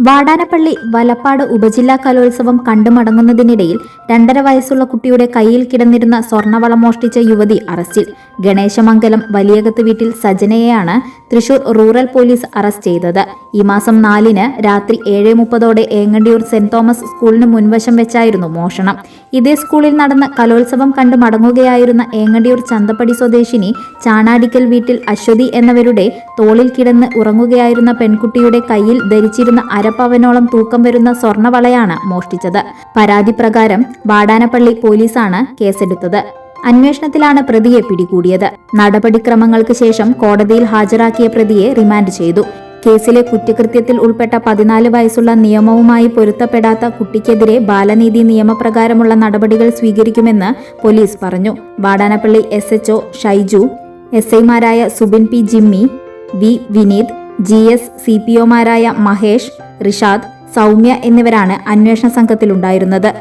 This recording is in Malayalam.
വാടാനപ്പള്ളി വലപ്പാട് ഉപജില്ലാ കലോത്സവം കണ്ടുമടങ്ങുന്നതിനിടയിൽ 2.5 വയസ്സുള്ള കുട്ടിയുടെ കയ്യിൽ കിടന്നിരുന്ന സ്വർണ്ണവള മോഷ്ടിച്ച യുവതി അറസ്റ്റിൽ. ഗണേശമംഗലം വലിയകത്ത് വീട്ടിൽ സജനയെയാണ് തൃശൂർ റൂറൽ പോലീസ് അറസ്റ്റ് ചെയ്തത്. ഈ മാസം 4-ന് രാത്രി 7:30 ഏങ്ങണ്ടിയൂർ സെന്റ് തോമസ് സ്കൂളിന് മുൻവശം വെച്ചായിരുന്നു മോഷണം. ഇതേ സ്കൂളിൽ നടന്ന കലോത്സവം കണ്ടു മടങ്ങുകയായിരുന്ന ഏങ്ങണ്ടിയൂർ ചന്തപ്പടി സ്വദേശിനി ചാണാടിക്കൽ വീട്ടിൽ അശ്വതി എന്നിവരുടെ തോളിൽ കിടന്ന് ഉറങ്ങുകയായിരുന്ന പെൺകുട്ടിയുടെ കയ്യിൽ ധരിച്ചിരുന്ന അരപ്പവനോളം തൂക്കം വരുന്ന സ്വർണ്ണവളയാണ് മോഷ്ടിച്ചത്. പരാതി പ്രകാരം വാടാനപ്പള്ളി പോലീസാണ് കേസെടുത്തത്. അന്വേഷണത്തിലാണ് പ്രതിയെ പിടികൂടിയത്. നടപടിക്രമങ്ങൾക്ക് ശേഷം കോടതിയിൽ ഹാജരാക്കിയ പ്രതിയെ റിമാൻഡ് ചെയ്തു. കേസിലെ കുറ്റകൃത്യത്തിൽ ഉൾപ്പെട്ട 14 വയസ്സുള്ള നിയമവുമായി പൊരുത്തപ്പെടാത്ത കുട്ടിക്കെതിരെ ബാലനീതി നിയമപ്രകാരമുള്ള നടപടികൾ സ്വീകരിക്കുമെന്ന് പോലീസ് പറഞ്ഞു. വാടാനപ്പള്ളി SHO ഷൈജു, SI-മാരായ Subin P Jimmy, V Vineeth, GS CPO-മാരായ മഹേഷ്, റിഷാദ്, സൗമ്യ എന്നിവരാണ് അന്വേഷണ സംഘത്തിലുണ്ടായിരുന്നത്.